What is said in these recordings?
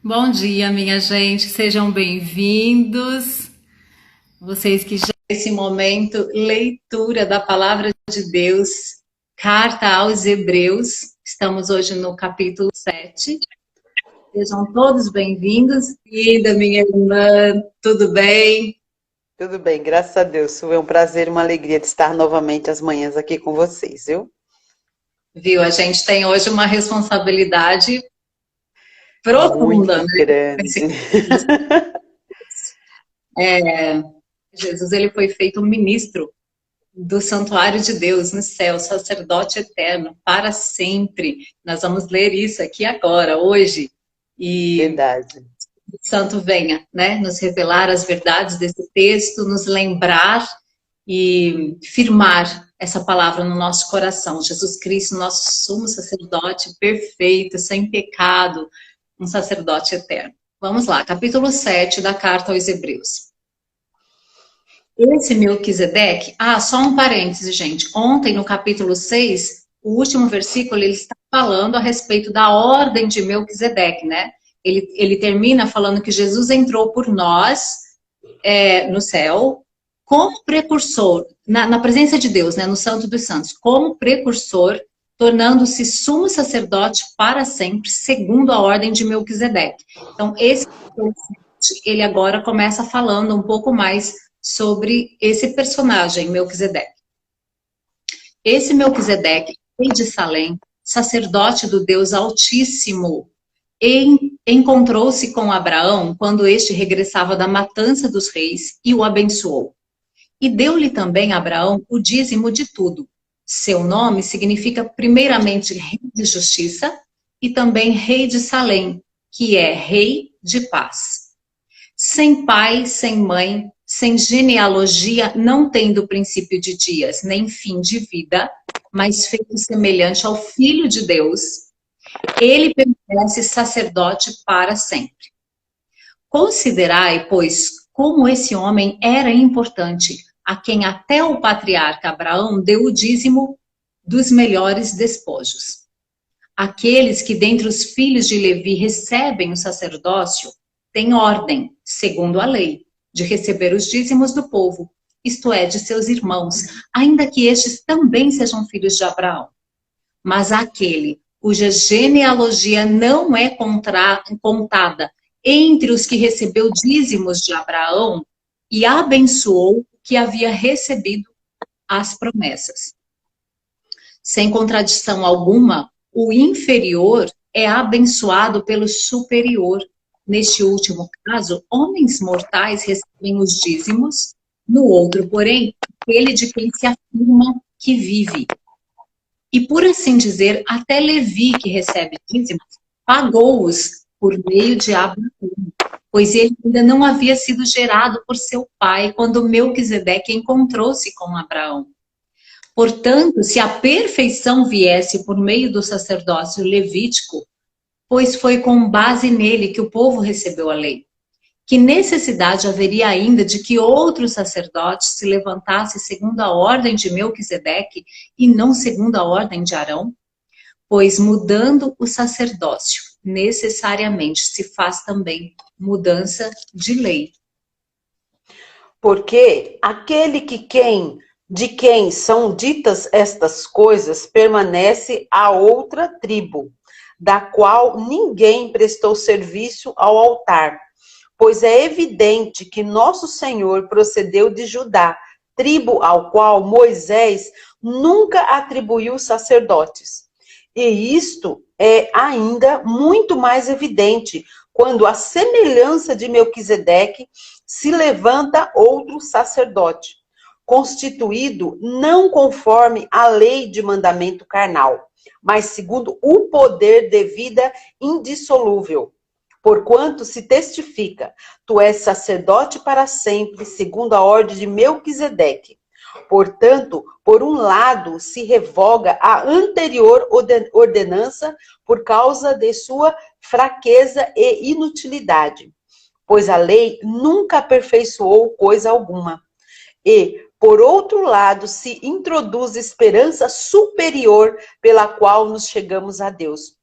Bom dia, minha gente, sejam bem-vindos. Vocês que já nesse momento, leitura da palavra de Deus, carta aos Hebreus. Estamos hoje no capítulo 7. Sejam todos bem-vindos. Linda, minha irmã, tudo bem? Tudo bem, graças a Deus. É um prazer e uma alegria de estar novamente às manhãs aqui com vocês, viu? Viu, a gente tem hoje uma responsabilidade profunda, Muito né? grande. Jesus, ele foi feito um ministro do santuário de Deus no céu, sacerdote eterno, para sempre. Nós vamos ler isso aqui agora, hoje. E Verdade. o Santo venha, né, nos revelar as verdades desse texto, nos lembrar e firmar essa palavra no nosso coração. Jesus Cristo, nosso sumo sacerdote perfeito, sem pecado, um sacerdote eterno. Vamos lá, capítulo 7 da carta aos Hebreus. Esse Melquisedeque, só um parêntese, gente. Ontem, no capítulo 6, o último versículo, ele está falando a respeito da ordem de Melquisedeque, né? Ele termina falando que Jesus entrou por nós no céu como precursor, na presença de Deus, né? No Santo dos Santos, como precursor, tornando-se sumo sacerdote para sempre, segundo a ordem de Melquisedeque. Então, ele agora começa falando um pouco mais sobre esse personagem, Melquisedeque. Esse Melquisedeque, rei de Salém, sacerdote do Deus Altíssimo, encontrou-se com Abraão quando este regressava da matança dos reis e o abençoou. E deu-lhe também a Abraão o dízimo de tudo. Seu nome significa primeiramente rei de justiça e também rei de Salém, que é rei de paz. Sem pai, sem mãe, sem genealogia, não tendo princípio de dias, nem fim de vida, mas feito semelhante ao Filho de Deus, ele permanece sacerdote para sempre. Considerai, pois, como esse homem era importante, a quem até o patriarca Abraão deu o dízimo dos melhores despojos. Aqueles que dentre os filhos de Levi recebem o sacerdócio têm ordem, segundo a lei, de receber os dízimos do povo, isto é, de seus irmãos, ainda que estes também sejam filhos de Abraão. Mas aquele cuja genealogia não é contada entre os que recebeu dízimos de Abraão e abençoou o que havia recebido as promessas. Sem contradição alguma, o inferior é abençoado pelo superior. Neste último caso, homens mortais recebem os dízimos, no outro, porém, aquele de quem se afirma que vive. E por assim dizer, até Levi, que recebe dízimos, pagou-os por meio de Abraão, pois ele ainda não havia sido gerado por seu pai quando Melquisedeque encontrou-se com Abraão. Portanto, se a perfeição viesse por meio do sacerdócio levítico, pois foi com base nele que o povo recebeu a lei. Que necessidade haveria ainda de que outro sacerdote se levantasse segundo a ordem de Melquisedeque e não segundo a ordem de Arão? Pois mudando o sacerdócio, necessariamente se faz também mudança de lei. Porque de quem são ditas estas coisas permanece a outra tribo, da qual ninguém prestou serviço ao altar. Pois é evidente que nosso Senhor procedeu de Judá, tribo ao qual Moisés nunca atribuiu sacerdotes. E isto é ainda muito mais evidente quando a semelhança de Melquisedeque se levanta outro sacerdote, constituído não conforme a lei de mandamento carnal, mas segundo o poder de vida indissolúvel. Porquanto se testifica, tu és sacerdote para sempre, segundo a ordem de Melquisedeque. Portanto, por um lado, se revoga a anterior ordenança por causa de sua fraqueza e inutilidade, pois a lei nunca aperfeiçoou coisa alguma. E, por outro lado, se introduz esperança superior pela qual nos chegamos a Deus.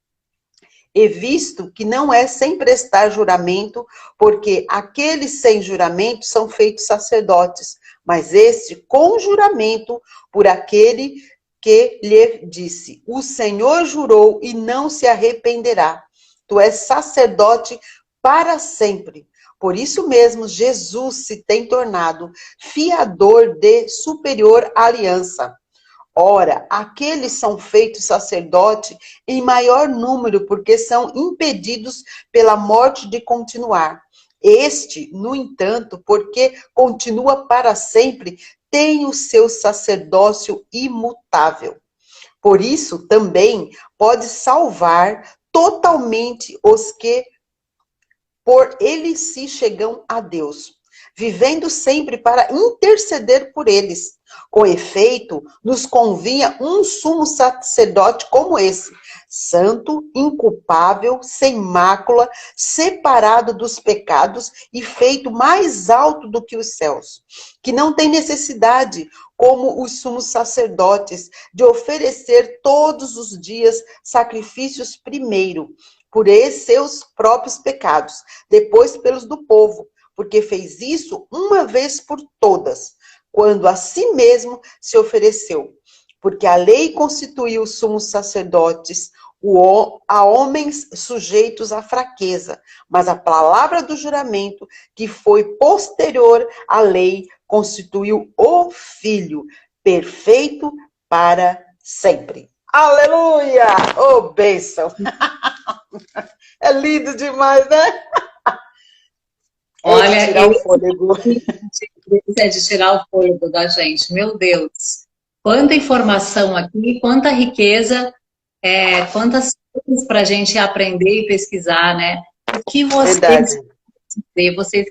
E visto que não é sem prestar juramento, porque aqueles sem juramento são feitos sacerdotes, mas este com juramento por aquele que lhe disse: o Senhor jurou e não se arrependerá. Tu és sacerdote para sempre. Por isso mesmo, Jesus se tem tornado fiador de superior aliança. Ora, aqueles são feitos sacerdote em maior número, porque são impedidos pela morte de continuar. Este, no entanto, porque continua para sempre, tem o seu sacerdócio imutável. Por isso, também pode salvar totalmente os que por ele se chegam a Deus, vivendo sempre para interceder por eles. Com efeito, nos convinha um sumo sacerdote como esse, santo, inculpável, sem mácula, separado dos pecados e feito mais alto do que os céus, que não tem necessidade, como os sumos sacerdotes, de oferecer todos os dias sacrifícios primeiro, por seus próprios pecados, depois pelos do povo, porque fez isso uma vez por todas, quando a si mesmo se ofereceu. Porque a lei constituiu os sumos sacerdotes a homens sujeitos à fraqueza, mas a palavra do juramento, que foi posterior à lei, constituiu o Filho, perfeito para sempre. Aleluia! Oh, bênção! É lindo demais, né? Olha, é de tirar o fôlego. É de tirar o fôlego da gente. Meu Deus, quanta informação aqui, quanta riqueza, quantas coisas para a gente aprender e pesquisar, né? O que vocês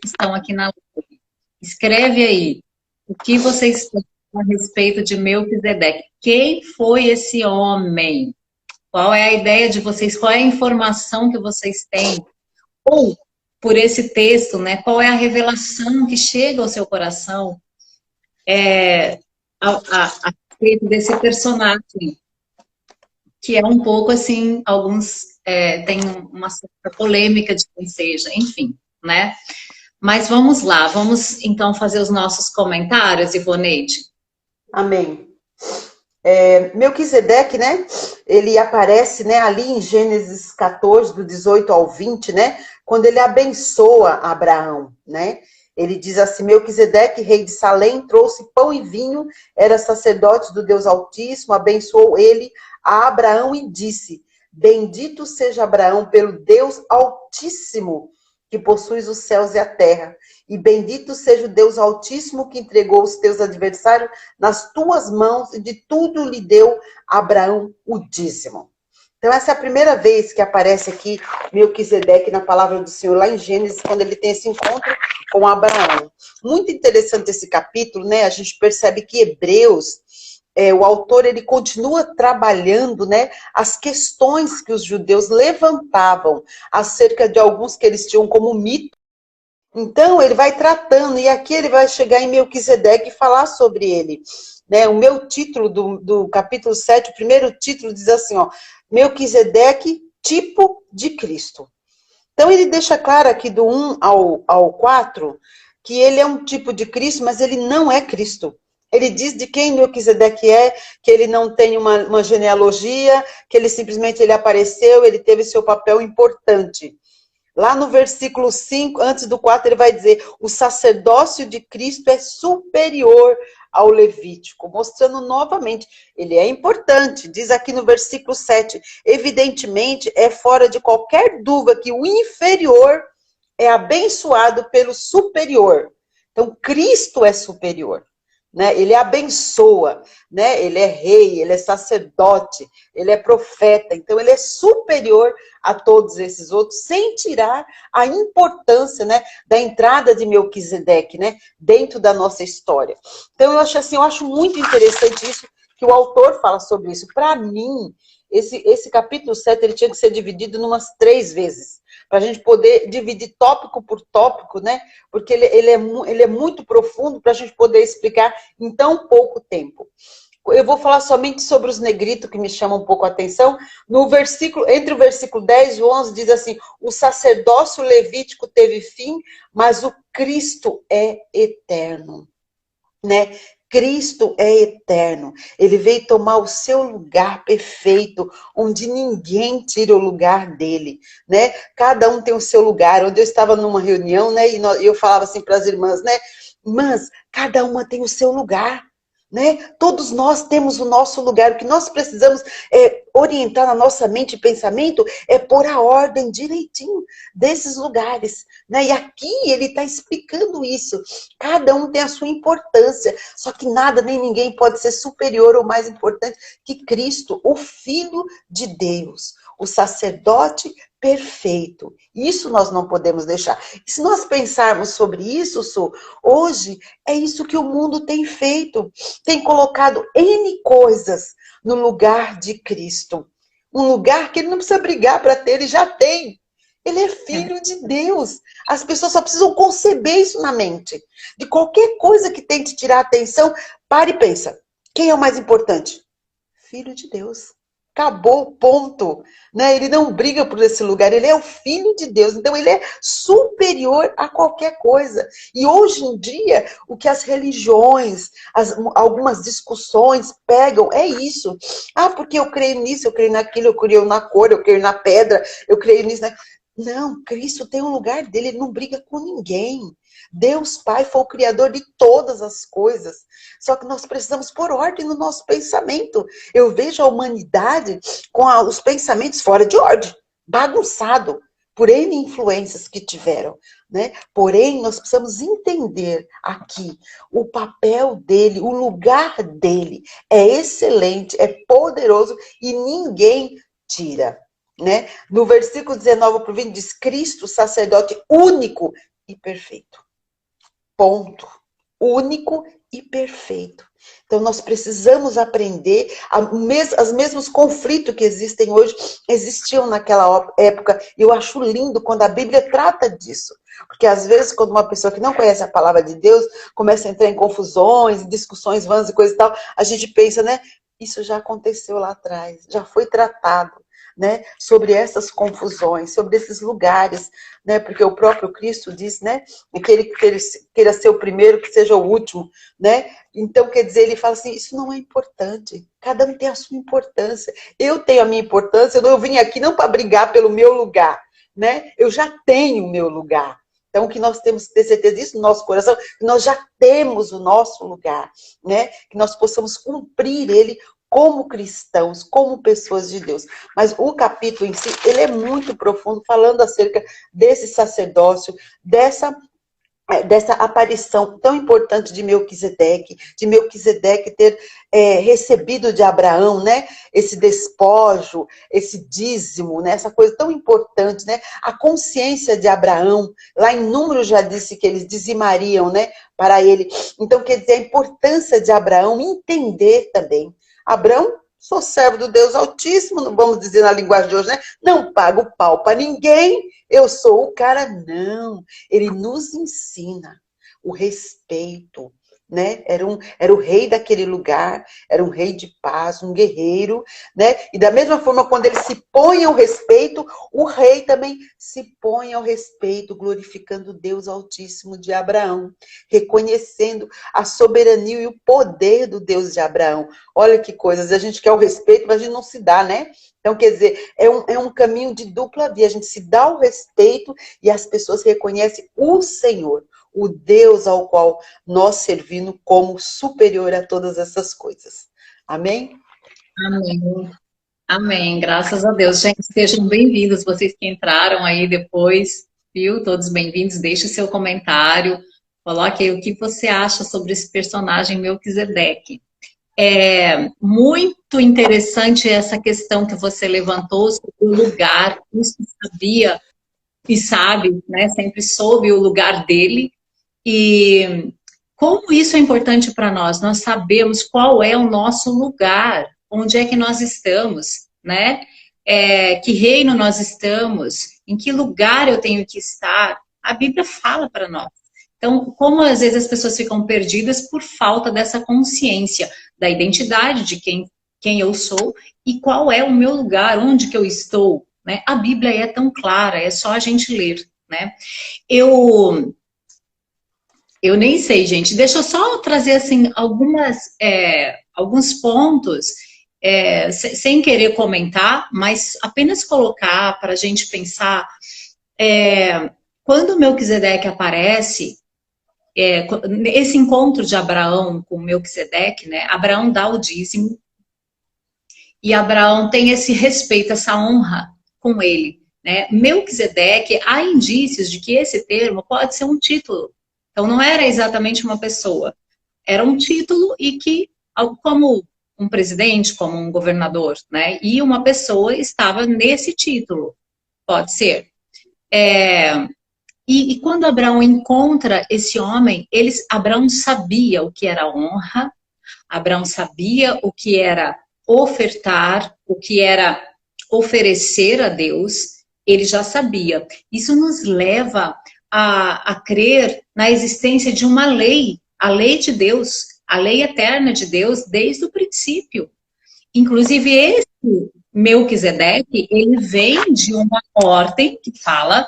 que estão aqui na live, escreve aí, o que vocês pensam a respeito de Melquisedeque? Quem foi esse homem? Qual é a ideia de vocês? Qual é a informação que vocês têm? Ou, por esse texto, né? Qual é a revelação que chega ao seu coração a respeito desse personagem? Que é um pouco assim, alguns têm uma certa polêmica de quem seja, enfim, né? Mas vamos lá, vamos então fazer os nossos comentários, Ivoneide. Amém. Melquisedeque, né? Ele aparece, né, ali em Gênesis 14, do 18 ao 20, né? Quando ele abençoa Abraão, né? Ele diz assim: Melquisedeque, rei de Salém, trouxe pão e vinho, era sacerdote do Deus Altíssimo, abençoou ele a Abraão e disse: bendito seja Abraão pelo Deus Altíssimo, que possuis os céus e a terra. E bendito seja o Deus Altíssimo que entregou os teus adversários nas tuas mãos e de tudo lhe deu Abraão o dízimo. Então essa é a primeira vez que aparece aqui Melquisedeque na palavra do Senhor, lá em Gênesis, quando ele tem esse encontro com Abraão. Muito interessante esse capítulo, né? A gente percebe que Hebreus, o autor, ele continua trabalhando, né, as questões que os judeus levantavam acerca de alguns que eles tinham como mito. Então, ele vai tratando, e aqui ele vai chegar em Melquisedeque e falar sobre ele. Né? O meu título do capítulo 7, o primeiro título diz assim, ó, Melquisedeque, tipo de Cristo. Então, ele deixa claro aqui do 1 ao 4, que ele é um tipo de Cristo, mas ele não é Cristo. Ele diz de quem Melquisedeque é, que ele não tem uma genealogia, que ele simplesmente ele apareceu, ele teve seu papel importante. Lá no versículo 5, antes do 4, ele vai dizer, o sacerdócio de Cristo é superior ao levítico, mostrando novamente, ele é importante, diz aqui no versículo 7, evidentemente é fora de qualquer dúvida que o inferior é abençoado pelo superior. Então, Cristo é superior. Né? Ele abençoa, né? Ele é rei, ele é sacerdote, ele é profeta, então ele é superior a todos esses outros, sem tirar a importância, né, da entrada de Melquisedeque, né, dentro da nossa história. Então eu acho muito interessante isso, que o autor fala sobre isso. Para mim, esse capítulo 7 ele tinha que ser dividido em umas 3 vezes, para a gente poder dividir tópico por tópico, né? Porque ele é muito profundo para a gente poder explicar em tão pouco tempo. eu vou falar somente sobre os negritos, que me chamam um pouco a atenção. No versículo, entre o versículo 10 e 11, diz assim: o sacerdócio levítico teve fim, mas o Cristo é eterno, né? Cristo é eterno. Ele veio tomar o seu lugar perfeito, onde ninguém tira o lugar dele, né? Cada um tem o seu lugar. Onde eu estava numa reunião, né? E eu falava assim para as irmãs, né? Irmãs, cada uma tem o seu lugar, né? Todos nós temos o nosso lugar. O que nós precisamos orientar na nossa mente e pensamento é pôr a ordem direitinho desses lugares, né? E aqui ele está explicando isso. Cada um tem a sua importância, só que nada nem ninguém pode ser superior ou mais importante que Cristo, o Filho de Deus, o sacerdote perfeito. Isso nós não podemos deixar. E se nós pensarmos sobre isso, Su, hoje é isso que o mundo tem feito. Tem colocado N coisas no lugar de Cristo. Um lugar que ele não precisa brigar para ter, ele já tem. Ele é filho de Deus. As pessoas só precisam conceber isso na mente. De qualquer coisa que tente tirar a atenção, para e pensa. Quem é o mais importante? Filho de Deus. Acabou, ponto. Né? Ele não briga por esse lugar, ele é o Filho de Deus. Então ele é superior a qualquer coisa. E hoje em dia, o que as religiões, algumas discussões pegam é isso. Ah, porque eu creio nisso, eu creio naquilo, eu creio na cor, eu creio na pedra, eu creio nisso. Não, Cristo tem um lugar dele, ele não briga com ninguém. Deus Pai foi o Criador de todas as coisas. Só que nós precisamos pôr ordem no nosso pensamento. Eu vejo a humanidade com os pensamentos fora de ordem, bagunçado, por N influências que tiveram, né? Porém, nós precisamos entender aqui o papel dele, o lugar dele é excelente, é poderoso e ninguém tira. Né? No versículo 19 para o 20 diz: Cristo, sacerdote único e perfeito. Ponto. Único e perfeito. Então nós precisamos aprender, os mesmos conflitos que existem hoje, existiam naquela época. E eu acho lindo quando a Bíblia trata disso. Porque às vezes, quando uma pessoa que não conhece a palavra de Deus, começa a entrar em confusões, discussões vãs e coisa e tal, a gente pensa, né? Isso já aconteceu lá atrás, já foi tratado. Né, sobre essas confusões, sobre esses lugares, né, porque o próprio Cristo diz, né, que ele queira ser o primeiro, que seja o último, né, então quer dizer, ele fala assim, isso não é importante, cada um tem a sua importância, eu tenho a minha importância, eu vim aqui não para brigar pelo meu lugar, né, eu já tenho o meu lugar. Então, o que nós temos que ter certeza disso no nosso coração, que nós já temos o nosso lugar, né, que nós possamos cumprir ele como cristãos, como pessoas de Deus. Mas o capítulo em si, ele é muito profundo, falando acerca desse sacerdócio, dessa aparição tão importante de Melquisedeque ter recebido de Abraão, né, esse despojo, esse dízimo, né, essa coisa tão importante, né, a consciência de Abraão, lá em Números já disse que eles dizimariam, né, para ele. Então, quer dizer, a importância de Abraão entender também. Abraão, sou servo do Deus Altíssimo, não vamos dizer na linguagem de hoje, né? Não pago pau para ninguém, eu sou o cara. Não, ele nos ensina o respeito, né? Era o rei daquele lugar, era um rei de paz, um guerreiro, né? E da mesma forma, quando ele se põe ao respeito, o rei também se põe ao respeito, glorificando o Deus Altíssimo de Abraão, reconhecendo a soberania e o poder do Deus de Abraão. Olha que coisas, a gente quer o respeito, mas a gente não se dá, né? Então, quer dizer, é um caminho de dupla via, a gente se dá o respeito e as pessoas reconhecem o Senhor, o Deus ao qual nós servimos como superior a todas essas coisas. Amém? Amém. Amém. Graças a Deus. Gente, sejam bem-vindos, vocês que entraram aí depois, viu? Todos bem-vindos. Deixe seu comentário. Coloque aí o que você acha sobre esse personagem Melquisedeque. É muito interessante essa questão que você levantou sobre o lugar. Isso sabia e sabe, né? Sempre soube o lugar dele. E como isso é importante para nós? Nós sabemos qual é o nosso lugar, onde é que nós estamos, né? Que reino nós estamos, em que lugar eu tenho que estar. A Bíblia fala para nós. Então, como às vezes as pessoas ficam perdidas por falta dessa consciência. da identidade de quem eu sou e qual é o meu lugar, onde que eu estou, né? A Bíblia é tão clara, é só a gente ler, né? Eu nem sei, gente. Deixa eu só trazer assim alguns pontos, sem querer comentar, mas apenas colocar para a gente pensar. Quando Melquisedeque aparece, esse encontro de Abraão com Melquisedeque, né? Abraão dá o dízimo e Abraão tem esse respeito, essa honra com ele, né? Melquisedeque, há indícios de que esse termo pode ser um título. Então, não era exatamente uma pessoa. Era um título e que, como um presidente, como um governador, né? E uma pessoa estava nesse título. Pode ser. E quando Abraão encontra esse homem, Abraão sabia o que era honra, Abraão sabia o que era ofertar, o que era oferecer a Deus, ele já sabia. Isso nos leva a crer na existência de uma lei, a lei de Deus, a lei eterna de Deus desde o princípio. Inclusive, esse Melquisedeque, ele vem de uma ordem que fala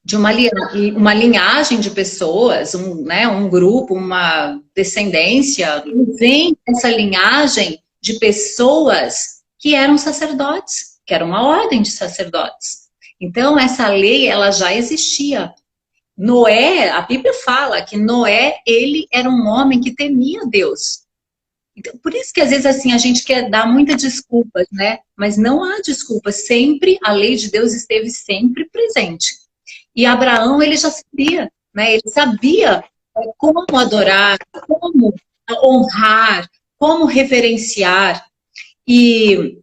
de uma linhagem de pessoas, um grupo, uma descendência, vem essa linhagem de pessoas que eram sacerdotes, que era uma ordem de sacerdotes. Então, essa lei, ela já existia. Noé, a Bíblia fala que Noé, ele era um homem que temia Deus. Então, por isso que às vezes assim a gente quer dar muitas desculpas, né? Mas não há desculpas. Sempre a lei de Deus esteve sempre presente. E Abraão, ele já sabia, né? Ele sabia como adorar, como honrar, como reverenciar. E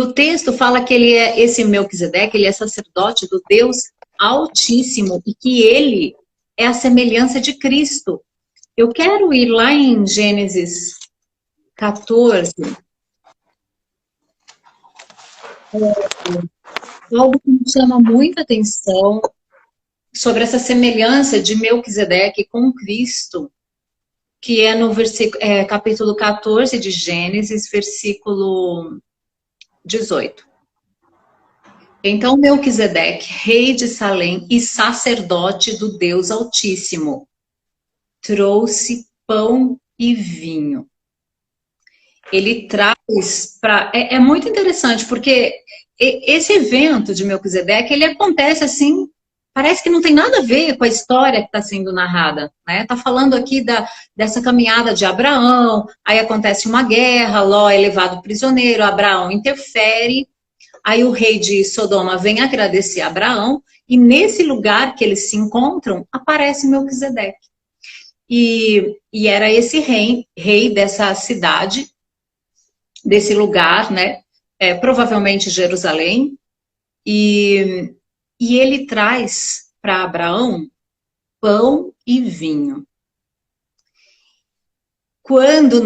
o texto fala que esse Melquisedeque, ele é sacerdote do Deus Altíssimo e que ele é a semelhança de Cristo. Eu quero ir lá em Gênesis 14. Algo que me chama muita atenção sobre essa semelhança de Melquisedeque com Cristo, que é no capítulo 14 de Gênesis, versículo 18. Então Melquisedeque, rei de Salém e sacerdote do Deus Altíssimo, trouxe pão e vinho. Ele traz para... É muito interessante, porque esse evento de Melquisedeque, ele acontece assim, parece que não tem nada a ver com a história que está sendo narrada, né? Está falando aqui dessa caminhada de Abraão, aí acontece uma guerra, Ló é levado prisioneiro, Abraão interfere, aí o rei de Sodoma vem agradecer a Abraão, e nesse lugar que eles se encontram, aparece Melquisedeque. E era esse rei dessa cidade, desse lugar, né? Provavelmente Jerusalém, e ele traz para Abraão pão e vinho. Quando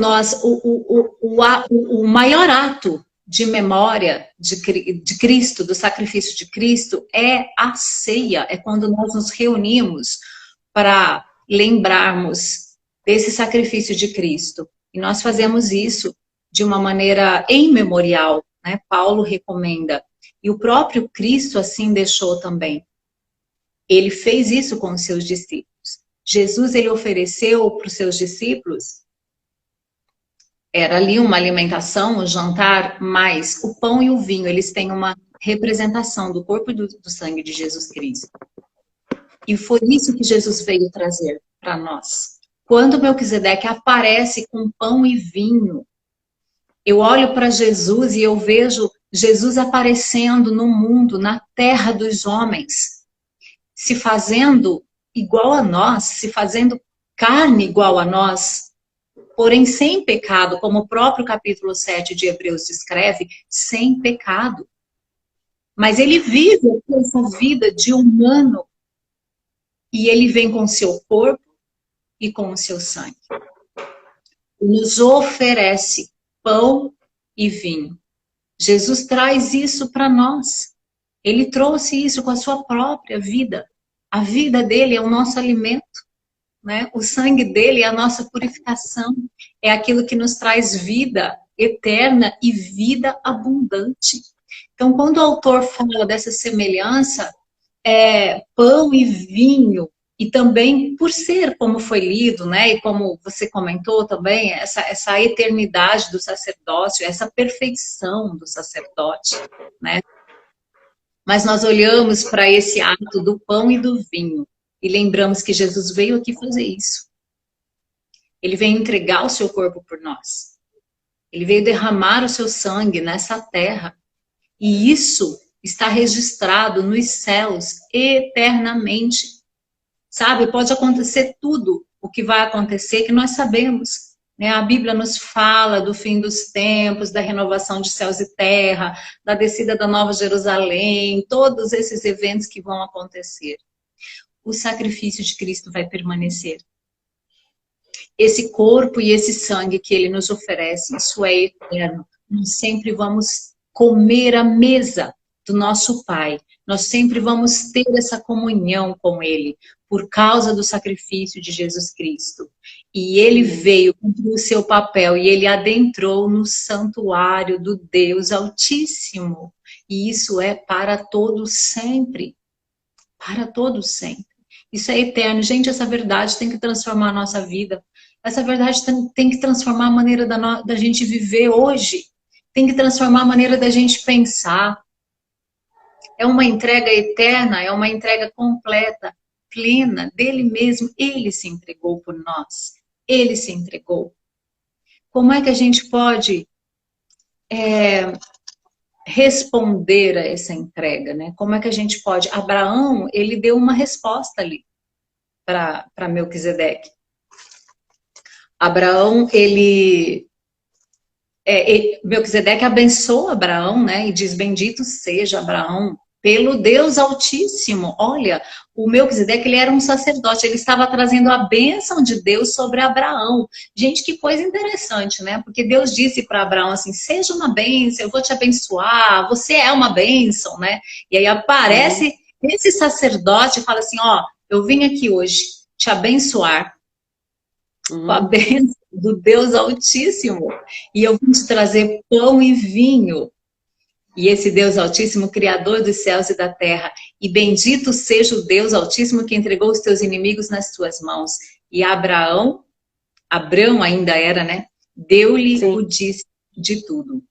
o maior ato de memória de Cristo, do sacrifício de Cristo, é a ceia, é quando nós nos reunimos para lembrarmos desse sacrifício de Cristo. E nós fazemos isso de uma maneira memorial, né? Paulo recomenda. E o próprio Cristo assim deixou também. Ele fez isso com os seus discípulos. Jesus, ele ofereceu para os seus discípulos, era ali uma alimentação, um jantar, mas o pão e o vinho, eles têm uma representação do corpo e do sangue de Jesus Cristo. E foi isso que Jesus veio trazer para nós. Quando Melquisedeque aparece com pão e vinho, eu olho para Jesus e eu vejo Jesus aparecendo no mundo, na terra dos homens, se fazendo igual a nós, se fazendo carne igual a nós, porém sem pecado, como o próprio capítulo 7 de Hebreus descreve, sem pecado. Mas ele vive essa vida de humano e ele vem com o seu corpo e com o seu sangue. Nos oferece pão e vinho. Jesus traz isso para nós. Ele trouxe isso com a sua própria vida. A vida dele é o nosso alimento. né? O sangue dele é a nossa purificação, é aquilo que nos traz vida eterna e vida abundante. Então, quando o autor fala dessa semelhança, pão e vinho, e também por ser, como foi lido, né, e como você comentou também, essa eternidade do sacerdócio, essa perfeição do sacerdote, né? Mas nós olhamos para esse ato do pão e do vinho e lembramos que Jesus veio aqui fazer isso. Ele veio entregar o seu corpo por nós. Ele veio derramar o seu sangue nessa terra. E isso está registrado nos céus eternamente. Sabe, pode acontecer tudo o que vai acontecer que nós sabemos. Né? A Bíblia nos fala do fim dos tempos, da renovação de céus e terra, da descida da Nova Jerusalém, todos esses eventos que vão acontecer. O sacrifício de Cristo vai permanecer. Esse corpo e esse sangue que Ele nos oferece, isso é eterno. Nós sempre vamos comer à mesa do nosso Pai. Nós sempre vamos ter essa comunhão com Ele, por causa do sacrifício de Jesus Cristo. E Ele veio cumprir o seu papel, e Ele adentrou no santuário do Deus Altíssimo. E isso é para todos sempre. Para todos sempre. Isso é eterno. Gente, essa verdade tem que transformar a nossa vida. Essa verdade tem que transformar a maneira da gente viver hoje. Tem que transformar a maneira da gente pensar. É uma entrega eterna, é uma entrega completa, plena, dele mesmo. Ele se entregou por nós. Ele se entregou. Como é que a gente pode responder a essa entrega, né? Como é que a gente pode... Abraão, ele deu uma resposta ali para Melquisedeque. Abraão, Melquisedeque abençoa Abraão, né? E diz, bendito seja Abraão pelo Deus Altíssimo. Olha, o Melquisedeque, ele era um sacerdote, ele estava trazendo a bênção de Deus sobre Abraão. Gente, que coisa interessante, né? Porque Deus disse para Abraão assim, seja uma bênção, eu vou te abençoar, você é uma bênção, né? E aí aparece esse sacerdote e fala assim, ó, eu vim aqui hoje te abençoar com a bênção do Deus Altíssimo, e eu vim te trazer pão e vinho. E esse Deus Altíssimo, Criador dos céus e da terra, e bendito seja o Deus Altíssimo que entregou os teus inimigos nas tuas mãos. E Abraão ainda era, né? Deu-lhe o dízimo de tudo.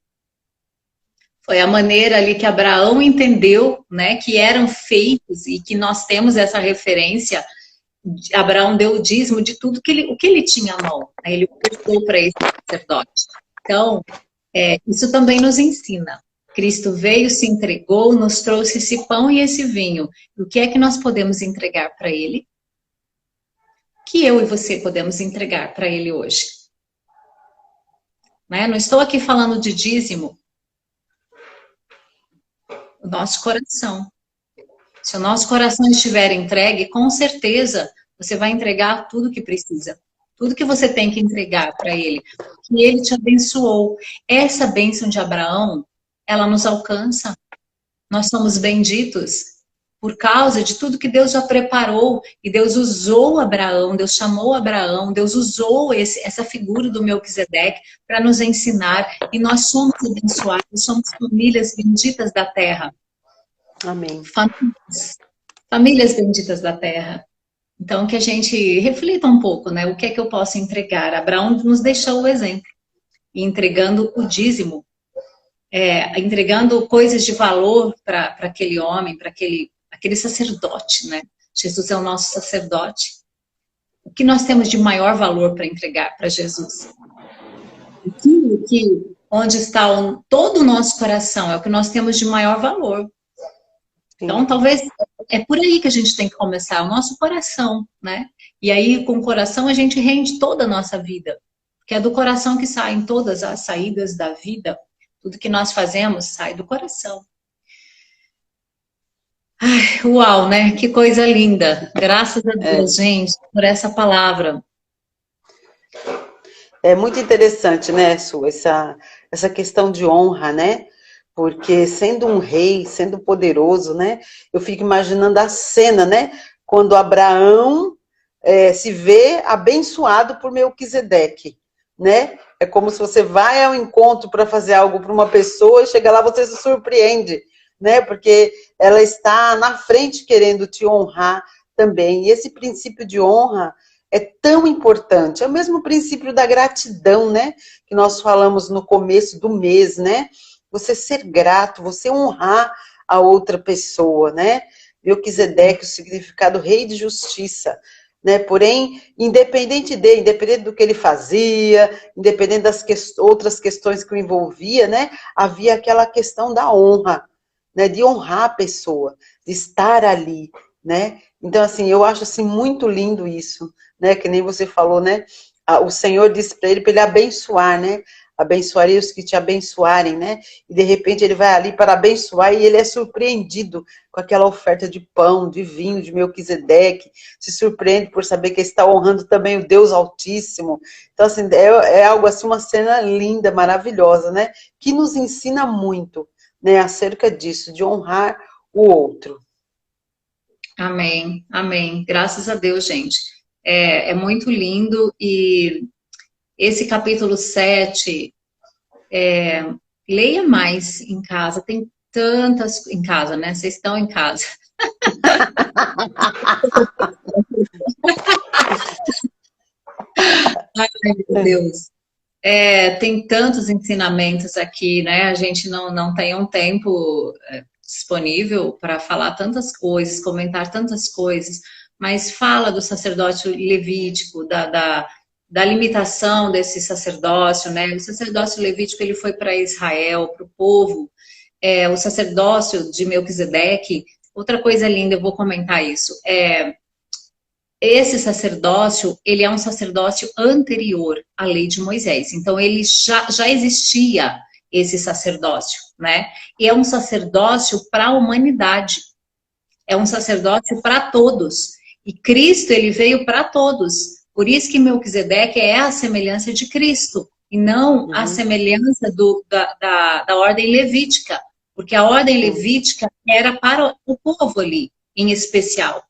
Foi a maneira ali que Abraão entendeu, né? Que eram feitos e que nós temos essa referência. Abraão deu o dízimo de tudo o que ele tinha à mão. Né? Ele ofertou para esse sacerdote. Então, isso também nos ensina. Cristo veio, se entregou, nos trouxe esse pão e esse vinho. O que é que nós podemos entregar para Ele? Que eu e você podemos entregar para Ele hoje? Né? Não estou aqui falando de dízimo. O nosso coração. Se o nosso coração estiver entregue, com certeza você vai entregar tudo que precisa. Tudo que você tem que entregar para Ele. Que Ele te abençoou. Essa bênção de Abraão, ela nos alcança. Nós somos benditos por causa de tudo que Deus já preparou. E Deus usou Abraão, Deus chamou Abraão, Deus usou essa figura do Melquisedeque para nos ensinar. E nós somos abençoados, somos famílias benditas da terra. Amém. Famílias benditas da terra. Então, que a gente reflita um pouco, né? O que é que eu posso entregar? Abraão nos deixou o exemplo. E entregando o dízimo. Entregando coisas de valor para aquele homem, para aquele sacerdote, né? Jesus é o nosso sacerdote. O que nós temos de maior valor para entregar para Jesus? Onde está todo o nosso coração, é o que nós temos de maior valor. Então, talvez, é por aí que a gente tem que começar, o nosso coração, né? E aí, com o coração, a gente rende toda a nossa vida. Porque é do coração que saem todas as saídas da vida. Tudo que nós fazemos sai do coração. Ai, uau, né? Que coisa linda. Graças a Deus, gente, por essa palavra. É muito interessante, né, Su, essa questão de honra, né? Porque sendo um rei, sendo poderoso, né? Eu fico imaginando a cena, né? Quando Abraão se vê abençoado por Melquisedeque, né? É como se você vai ao encontro para fazer algo para uma pessoa e chega lá você se surpreende, né? Porque ela está na frente querendo te honrar também. E esse princípio de honra é tão importante. É o mesmo princípio da gratidão, né? Que nós falamos no começo do mês, né? Você ser grato, você honrar a outra pessoa, né? Melquisedeque, o significado rei de justiça, né? Porém, independente do que ele fazia, independente das outras questões que o envolvia, né? Havia aquela questão da honra, né? De honrar a pessoa, de estar ali, né? Então, assim, eu acho assim muito lindo isso, né? Que nem você falou, né? O Senhor disse para ele abençoar, né? Abençoarei os que te abençoarem, né? E de repente ele vai ali para abençoar e ele é surpreendido com aquela oferta de pão, de vinho, de Melquisedeque, se surpreende por saber que ele está honrando também o Deus Altíssimo. Então, assim, é algo assim, uma cena linda, maravilhosa, né? Que nos ensina muito, né? Acerca disso, de honrar o outro. Amém, amém. Graças a Deus, gente. É muito lindo e esse capítulo 7, leia mais em casa, tem tantas... Em casa, né? Vocês estão em casa. Ai, meu Deus. Tem tantos ensinamentos aqui, né? A gente não tem um tempo disponível para falar tantas coisas, comentar tantas coisas, mas fala do sacerdócio levítico, da limitação desse sacerdócio, né? O sacerdócio levítico ele foi para Israel, para o povo. O sacerdócio de Melquisedeque, outra coisa linda, eu vou comentar isso. Esse sacerdócio, ele é um sacerdócio anterior à lei de Moisés. Então, ele já existia esse sacerdócio, né? E é um sacerdócio para a humanidade. É um sacerdócio para todos. E Cristo, ele veio para todos. Por isso que Melquisedeque é a semelhança de Cristo, e não a semelhança da ordem levítica. Porque a ordem levítica era para o povo ali, em especial.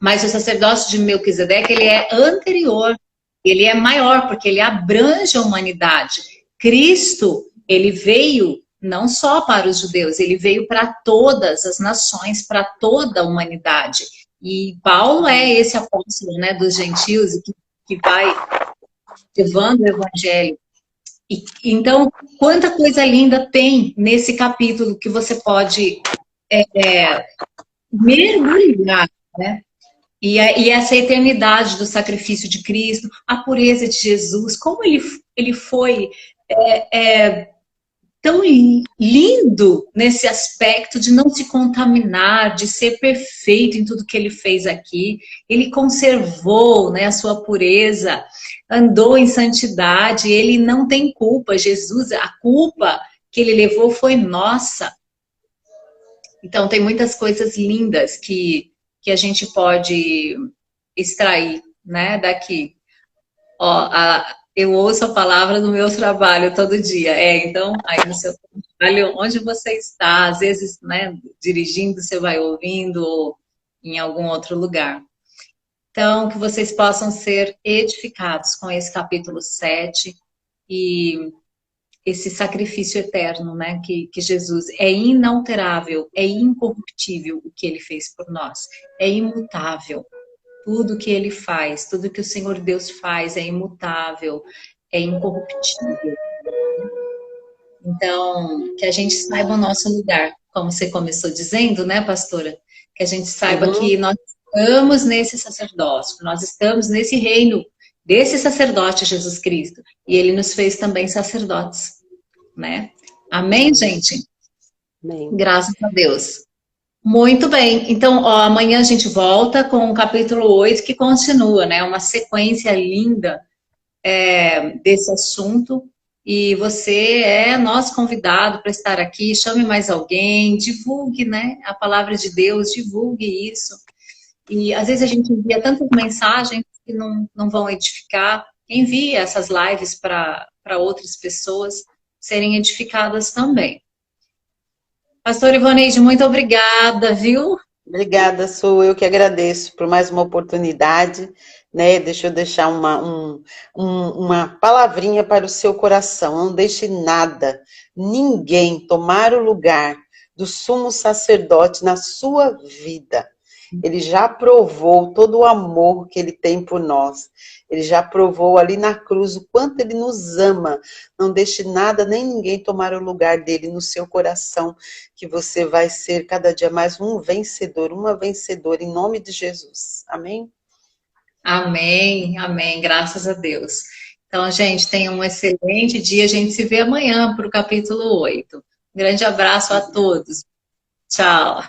Mas o sacerdócio de Melquisedeque, ele é anterior, ele é maior, porque ele abrange a humanidade. Cristo, ele veio não só para os judeus, ele veio para todas as nações, para toda a humanidade. E Paulo é esse apóstolo, né, dos gentios, que vai levando o evangelho. Então, quanta coisa linda tem nesse capítulo que você pode mergulhar, né? E essa eternidade do sacrifício de Cristo, a pureza de Jesus, como ele foi tão lindo nesse aspecto de não se contaminar, de ser perfeito em tudo que ele fez aqui. Ele conservou, né, a sua pureza, andou em santidade, ele não tem culpa. Jesus, a culpa que ele levou foi nossa. Então, tem muitas coisas lindas que a gente pode extrair, né, daqui. Ó, eu ouço a palavra no meu trabalho todo dia. Então, aí no seu trabalho, onde você está, às vezes, né, dirigindo, você vai ouvindo, ou em algum outro lugar. Então, que vocês possam ser edificados com esse capítulo 7 e esse sacrifício eterno, né, que Jesus é inalterável, é incorruptível o que ele fez por nós, é imutável. Tudo que ele faz, tudo que o Senhor Deus faz é imutável, é incorruptível. Então, que a gente saiba o nosso lugar, como você começou dizendo, né, pastora? Que a gente saiba que nós estamos nesse sacerdócio, nós estamos nesse reino desse sacerdote Jesus Cristo. E ele nos fez também sacerdotes, né? Amém, gente? Amém. Graças a Deus. Muito bem. Então, ó, amanhã a gente volta com o capítulo 8, que continua, né? Uma sequência linda desse assunto. E você é nosso convidado para estar aqui. Chame mais alguém, divulgue, né? A palavra de Deus, divulgue isso. E às vezes a gente envia tantas mensagens que não vão edificar. Envie essas lives para outras pessoas serem edificadas também. Pastor Ivoneide, muito obrigada, viu? Obrigada, sou eu que agradeço por mais uma oportunidade, né? Deixa eu deixar uma palavrinha para o seu coração. Não deixe nada, ninguém tomar o lugar do sumo sacerdote na sua vida. Ele já provou todo o amor que ele tem por nós. Ele já provou ali na cruz o quanto ele nos ama. Não deixe nada nem ninguém tomar o lugar dele no seu coração, que você vai ser cada dia mais um vencedor, uma vencedora, em nome de Jesus. Amém? Amém, amém, graças a Deus. Então, gente, tenha um excelente dia. A gente se vê amanhã para o capítulo 8. Um grande abraço a todos. Tchau.